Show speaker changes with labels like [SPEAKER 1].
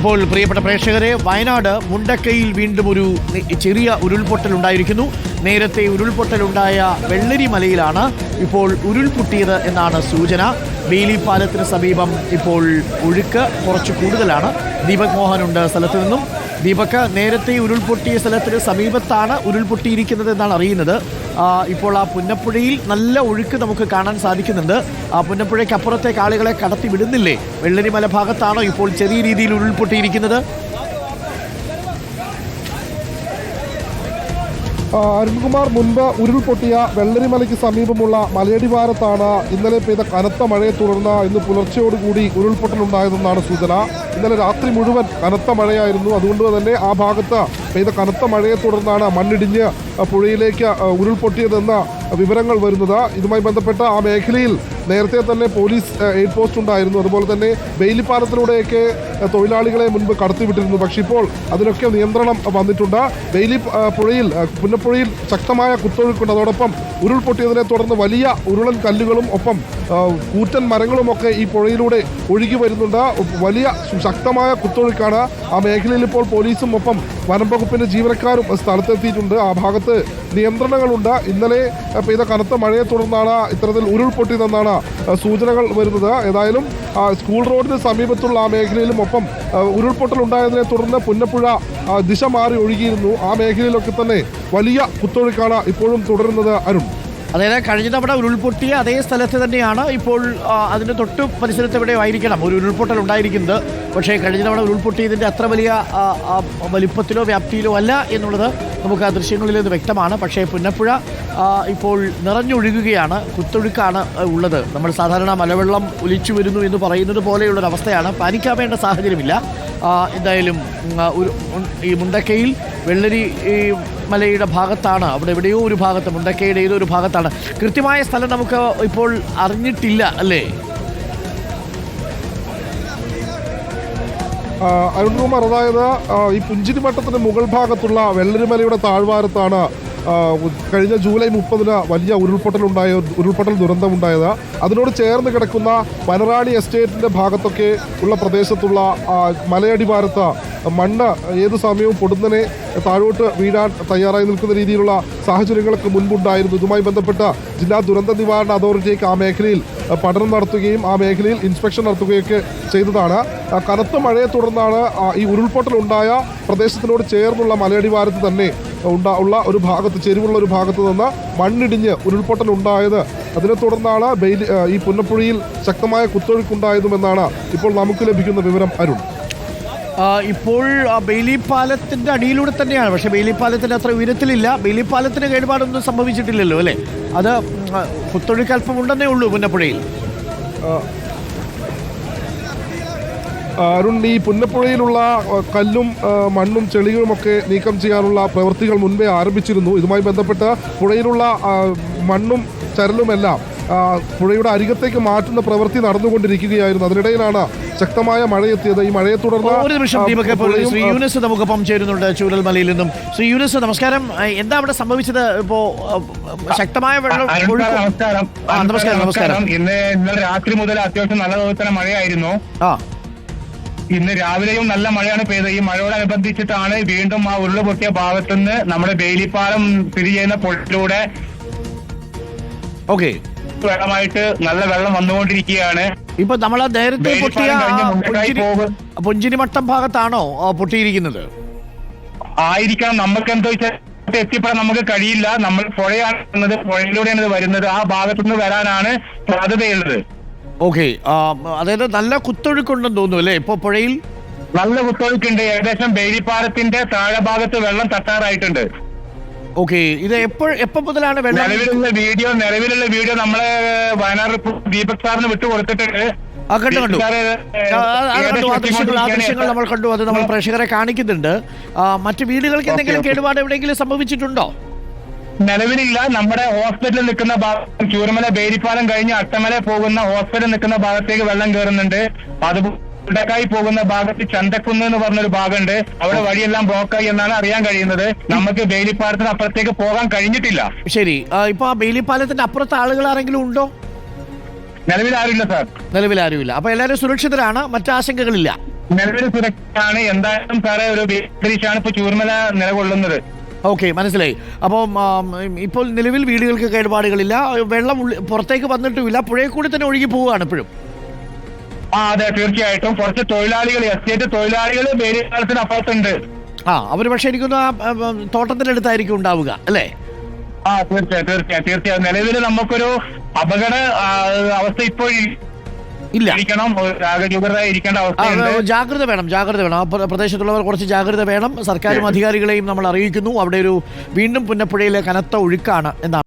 [SPEAKER 1] ഇപ്പോൾ പ്രിയപ്പെട്ട പ്രേക്ഷകരെ, വയനാട് മുണ്ടക്കയിൽ വീണ്ടും ഒരു ചെറിയ ഉരുൾപൊട്ടൽ ഉണ്ടായിരിക്കുന്നു. നേരത്തെ ഉരുൾപൊട്ടലുണ്ടായ വെള്ളരി മലയിലാണ് ഇപ്പോൾ ഉരുൾപൊട്ടിയത് എന്നാണ് സൂചന. ബെയിലി പാലത്തിന് സമീപം ഇപ്പോൾ ഒഴുക്ക് കുറച്ച് കൂടുതലാണ്. ദീപക് മോഹനുണ്ട് സ്ഥലത്ത് നിന്നും. ദീപക്, നേരത്തെ ഉരുൾപൊട്ടിയ സ്ഥലത്തിന് സമീപത്താണ് ഉരുൾപൊട്ടിയിരിക്കുന്നത് എന്നാണ് അറിയുന്നത്. ഇപ്പോൾ ആ പുന്നപ്പുഴയിൽ നല്ല ഒഴുക്ക് നമുക്ക് കാണാൻ സാധിക്കുന്നുണ്ട്. ആ പുന്നപ്പുഴയ്ക്ക് അപ്പുറത്തേക്ക് ആളുകളെ കടത്തി വിടുന്നില്ലേ? വെള്ളരിമല ഭാഗത്താണോ ഇപ്പോൾ ചെറിയ രീതിയിൽ ഉരുൾപൊട്ടിയിരിക്കുന്നത്?
[SPEAKER 2] അരുൺകുമാർ, മുൻപ് ഉരുൾപൊട്ടിയ വെള്ളരിമലയ്ക്ക് സമീപമുള്ള മലയടിവാരത്താണ് ഇന്നലെ പെയ്ത കനത്ത മഴയെ തുടർന്ന് ഇന്ന് പുലർച്ചയോടുകൂടി ഉരുൾപൊട്ടലുണ്ടായതെന്നാണ് സൂചന. ഇന്നലെ രാത്രി മുഴുവൻ കനത്ത മഴയായിരുന്നു. അതുകൊണ്ട് തന്നെ ആ ഭാഗത്ത് പെയ്ത കനത്ത മഴയെ തുടർന്നാണ് മണ്ണിടിഞ്ഞ് പുഴയിലേക്ക് ഉരുൾപൊട്ടിയതെന്ന വിവരങ്ങൾ വരുന്നത്. ഇതുമായി ബന്ധപ്പെട്ട ആ മേഖലയിൽ നേരത്തെ തന്നെ പോലീസ് എയ്ഡ് പോസ്റ്റ് ഉണ്ടായിരുന്നു. അതുപോലെ തന്നെ ബെയിലി പാലത്തിലൂടെയൊക്കെ തൊഴിലാളികളെ മുൻപ് കടത്തിവിട്ടിരുന്നു. പക്ഷേ ഇപ്പോൾ അതിനൊക്കെ നിയന്ത്രണം വന്നിട്ടുണ്ട്. ബെയിലി പുഴയിൽ, പുന്നപ്പുഴയിൽ ശക്തമായ കുത്തൊഴുക്കുണ്ട്. അതോടൊപ്പം ഉരുൾപൊട്ടിയതിനെ തുടർന്ന് വലിയ ഉരുളൻ കല്ലുകളും ഒപ്പം കൂറ്റൻ മരങ്ങളുമൊക്കെ ഈ പുഴയിലൂടെ ഒഴുകി വരുന്നുണ്ട്. വലിയ ശക്തമായ കുത്തൊഴുക്കാണ്. ആ മേഖലയിൽ ഇപ്പോൾ പോലീസും ഒപ്പം വനം വകുപ്പിന്റെ ജീവനക്കാരും സ്ഥലത്തെത്തിയിട്ടുണ്ട്. ആ ഭാഗത്ത് നിയന്ത്രണങ്ങളുണ്ട്. ഇന്നലെ പെയ്ത കനത്ത മഴയെ തുടർന്നാണ് ഇത്തരത്തിൽ ഉരുൾപൊട്ടിയതെന്നാണ് സൂചനകൾ വരുന്നത്. ഏതായാലും സ്കൂൾ റോഡിന് സമീപത്തുള്ള ആ മേഖലയിലും ഒപ്പം ഉരുൾപൊട്ടൽ ഉണ്ടായതിനെ തുടർന്ന് പുന്നപ്പുഴ ദിശ മാറി ഒഴുകിയിരുന്നു. ആ മേഖലയിലൊക്കെ തന്നെ വലിയ കുത്തൊഴുക്കാണ് ഇപ്പോഴും തുടരുന്നത്. അരുൺ,
[SPEAKER 1] അതായത് കഴിഞ്ഞ തവണ ഉരുൾപൊട്ടിയ അതേ സ്ഥലത്ത് തന്നെയാണ് ഇപ്പോൾ അതിൻ്റെ തൊട്ട് പരിസരത്ത് എവിടെയോ ആയിരിക്കണം ഒരു ഉരുൾപൊട്ടൽ ഉണ്ടായിരിക്കുന്നത്. പക്ഷേ കഴിഞ്ഞ തവണ ഉരുൾപൊട്ടിയതിൻ്റെ അത്ര വലിയ വലിപ്പത്തിലോ വ്യാപ്തിയിലോ അല്ല എന്നുള്ളത് നമുക്ക് ആ ദൃശ്യങ്ങളിൽ നിന്ന് വ്യക്തമാണ്. പക്ഷേ പുന്നപ്പുഴ ഇപ്പോൾ നിറഞ്ഞൊഴുകുകയാണ്, കുത്തൊഴുക്കാണ് ഉള്ളത്. നമ്മൾ സാധാരണ മലവെള്ളം ഒലിച്ചു വരുന്നു എന്ന് പറയുന്നത് പോലെയുള്ളൊരവസ്ഥയാണ്. പാനിക്കാവേണ്ട സാഹചര്യമില്ല. എന്തായാലും ഈ മുണ്ടക്കയിൽ വെള്ളരി മലയുടെ ഭാഗത്താണ്, അവിടെ എവിടെയോ ഒരു ഭാഗത്ത്, മുണ്ടക്കയുടെ ഏതോ ഒരു ഭാഗത്താണ്. കൃത്യമായ സ്ഥലം നമുക്ക് ഇപ്പോൾ അറിഞ്ഞിട്ടില്ല അല്ലേ?
[SPEAKER 2] അരുൺകുമാർ, അതായത് ഈ പുഞ്ചിരിമട്ടത്തിന് മുകൾ ഭാഗത്തുള്ള വെള്ളരിമലയുടെ താഴ്വാരത്താണ് കഴിഞ്ഞ ജൂലൈ 30-ന് വലിയ ഉരുൾപൊട്ടൽ ദുരന്തമുണ്ടായത്. അതിനോട് ചേർന്ന് കിടക്കുന്ന വനറാണി എസ്റ്റേറ്റിൻ്റെ ഭാഗത്തൊക്കെ ഉള്ള പ്രദേശത്തുള്ള മലയടിവാരത്ത് മണ്ണ് ഏത് സമയവും പൊടുന്നനെ താഴോട്ട് വീഴാൻ തയ്യാറായി നിൽക്കുന്ന രീതിയിലുള്ള സാഹചര്യങ്ങളൊക്കെ മുൻപുണ്ടായിരുന്നു. ഇതുമായി ബന്ധപ്പെട്ട ജില്ലാ ദുരന്ത നിവാരണ അതോറിറ്റിക്ക് ആ മേഖലയിൽ പഠനം നടത്തുകയും ആ മേഖലയിൽ ഇൻസ്പെക്ഷൻ നടത്തുകയൊക്കെ ചെയ്തതാണ്. കനത്ത മഴയെ തുടർന്നാണ് ഈ ഉരുൾപൊട്ടൽ ഉണ്ടായ പ്രദേശത്തിനോട് ചേർന്നുള്ള മലയടിവാരത്ത് തന്നെ ഉള്ള ഒരു ഭാഗത്ത്, ചെരിവുള്ള ഒരു ഭാഗത്ത് നിന്ന് മണ്ണിടിഞ്ഞ് ഉരുൾപൊട്ടൽ ഉണ്ടായത്. അതിനെ തുടർന്നാണ് ഈ പുന്നപ്പുഴയിൽ ശക്തമായ കുത്തൊഴുക്കുണ്ടായതുമെന്നാണ് ഇപ്പോൾ നമുക്ക് ലഭിക്കുന്ന വിവരം. അരുൺ,
[SPEAKER 1] ഇപ്പോൾ ബെയിലി പാലത്തിൻ്റെ അടിയിലൂടെ തന്നെയാണ്, പക്ഷേ ബെയിലി പാലത്തിൻ്റെ അത്ര ഉയരത്തിലില്ല. ബെയിലി പാലത്തിന് കേടുപാടൊന്നും സംഭവിച്ചിട്ടില്ലല്ലോ അല്ലേ? അത് കുത്തൊഴുക്ക് അല്പം ഉണ്ടെന്നേ ഉള്ളൂ പുന്നപ്പുഴയിൽ.
[SPEAKER 2] അരുൺ, ഈ പുന്നപ്പുഴയിലുള്ള കല്ലും മണ്ണും ചെളികളുമൊക്കെ നീക്കം ചെയ്യാനുള്ള പ്രവൃത്തികൾ മുൻപേ ആരംഭിച്ചിരുന്നു. ഇതുമായി ബന്ധപ്പെട്ട് പുഴയിലുള്ള മണ്ണും ചരലുമെല്ലാം പുഴയുടെ അരികത്തേക്ക് മാറ്റുന്ന പ്രവൃത്തി നടന്നുകൊണ്ടിരിക്കുകയായിരുന്നു. അതിനിടയിലാണ് ശക്തമായ മഴയെത്തിയത്. ഈ മഴയെ തുടർന്ന്
[SPEAKER 1] ഒരു നിമിഷം ശ്രീ യൂനസ് നമുക്കൊപ്പം ചേരുന്നുണ്ട് ചൂരൽമലയിൽ നിന്നും. ശ്രീ യൂനസ്, നമസ്കാരം. എന്താ അവിടെ സംഭവിച്ചത്? ഇപ്പോ ശക്തമായ വെള്ളം. നമസ്കാരം.
[SPEAKER 3] ഇന്നലെ രാത്രി മുതൽ അത്യാവശ്യം നല്ല തോതിൽ മഴയായിരുന്നു. ഇന്ന് രാവിലെയും നല്ല മഴയാണ് പെയ്തത്. ഈ മഴയോടനുബന്ധിച്ചിട്ടാണ് വീണ്ടും ആ ഉരുൾപൊട്ടിയ ഭാഗത്തുനിന്ന് നമ്മുടെ ബെയിലിപ്പാലം സ്ഥിതി ചെയ്യുന്ന പുഴയിലൂടെ വെള്ളമായിട്ട് നല്ല വെള്ളം വന്നുകൊണ്ടിരിക്കുകയാണ്.
[SPEAKER 1] ഇപ്പൊ നമ്മളെ നേരത്തെ പൊട്ടിയ പുഞ്ചിരിമട്ടം ഭാഗത്താണോ പൊട്ടിയിരിക്കുന്നത്?
[SPEAKER 3] ആയിരിക്കണം. നമുക്ക് എന്താ വെച്ചാൽ എത്തിപ്പെടാൻ നമുക്ക് കഴിയില്ല. നമ്മൾ പുഴയാണ്, പുഴയിലൂടെയാണ് ഇത് വരുന്നത്. ആ ഭാഗത്തുനിന്ന് വരാനാണ് സാധ്യതയുള്ളത്.
[SPEAKER 1] ഓക്കെ, അതായത് നല്ല കുത്തൊഴുക്കുണ്ടെന്ന് തോന്നുന്നു അല്ലേ ഇപ്പൊ പുഴയിൽ?
[SPEAKER 3] നല്ല കുത്തൊഴുക്കുണ്ട്. ഏകദേശം ബെയിലിപ്പാലത്തിന്റെ താഴെ ഭാഗത്ത് വെള്ളം തട്ടാറായിട്ടുണ്ട്.
[SPEAKER 1] ഓക്കെ, ഇത് എപ്പോ മുതലാണ് വെള്ളം?
[SPEAKER 3] നിലവിലുള്ള വീഡിയോ നമ്മളെ വയനാട് ദീപക് സാറിന് വിട്ടുകൊടുത്തിട്ടുണ്ട്.
[SPEAKER 1] ആ ദൃശ്യങ്ങൾ നമ്മൾ കണ്ടു. അത് നമ്മൾ പ്രേക്ഷകരെ കാണിക്കുന്നുണ്ട്. മറ്റു വീടുകൾക്ക് എന്തെങ്കിലും കേടുപാട് എവിടെയെങ്കിലും സംഭവിച്ചിട്ടുണ്ടോ?
[SPEAKER 3] നിലവിലില്ല. നമ്മുടെ ഹോസ്പിറ്റലിൽ നിൽക്കുന്ന ഭാഗം ചൂരമല ബേരിപ്പാലം കഴിഞ്ഞ് അട്ടമല പോകുന്ന ഹോസ്പിറ്റലിൽ നിൽക്കുന്ന ഭാഗത്തേക്ക് വെള്ളം കയറുന്നുണ്ട്. അതുപോലെ മുണ്ടക്കായി പോകുന്ന ഭാഗത്ത് ചന്തക്കുന്ന് എന്ന് പറഞ്ഞൊരു ഭാഗമുണ്ട്. അവിടെ വഴിയെല്ലാം ബ്ലോക്കായി എന്നാണ് അറിയാൻ കഴിയുന്നത്. നമുക്ക് ബെയിലിപ്പാലത്തിന് അപ്പുറത്തേക്ക് പോകാൻ കഴിഞ്ഞിട്ടില്ല.
[SPEAKER 1] ശരി, ഇപ്പൊ ആ ബെയിലിപ്പാലത്തിന്റെ അപ്പുറത്ത് ആളുകൾ ആരെങ്കിലും ഉണ്ടോ?
[SPEAKER 3] നിലവിൽ ആരുമില്ല സാർ.
[SPEAKER 1] നിലവിൽ ആരുമില്ല. അപ്പൊ എല്ലാവരും സുരക്ഷിതരാണ്, മറ്റാശങ്കകളില്ല.
[SPEAKER 3] നിലവിൽ സുരക്ഷയാണ്. എന്തായാലും സാറേ ഒരു ഭീഷണിയാണ് ഇപ്പൊ ചൂർമല നിലകൊള്ളുന്നത്.
[SPEAKER 1] ഓക്കെ, മനസ്സിലായി. അപ്പം ഇപ്പോൾ നിലവിൽ വീടുകൾക്ക് കേടുപാടുകളില്ല, വെള്ളം പുറത്തേക്ക് വന്നിട്ടുമില്ല, പുഴയിൽ കൂടി തന്നെ ഒഴുകി പോവുകയാണ് ഇപ്പോഴും.
[SPEAKER 3] അതെ, തീർച്ചയായിട്ടും. കുറച്ച് തൊഴിലാളികൾ, എസ്റ്റേറ്റ് തൊഴിലാളികൾ ബേരിപ്പാലത്തിന് അപ്പുറത്തുണ്ട്.
[SPEAKER 1] അവർ പക്ഷെ എനിക്കൊന്ന് തോട്ടത്തിന്റെ അടുത്തായിരിക്കും ഉണ്ടാവുക അല്ലേ?
[SPEAKER 3] തീർച്ചയായും. നിലവിൽ നമുക്കൊരു അപകട അവസ്ഥ ഇപ്പോൾ
[SPEAKER 1] ഇല്ല.
[SPEAKER 3] ഇരിക്കേണ്ട അവസ്ഥ.
[SPEAKER 1] ജാഗ്രത വേണം. ആ പ്രദേശത്തുള്ളവർ കുറച്ച് ജാഗ്രത വേണം. സർക്കാരും അധികാരികളെയും നമ്മൾ അറിയിക്കുന്നു. അവിടെ വീണ്ടും പുന്നപ്പുഴയിലെ കനത്ത ഒഴുക്കാണ് എന്നാണ്.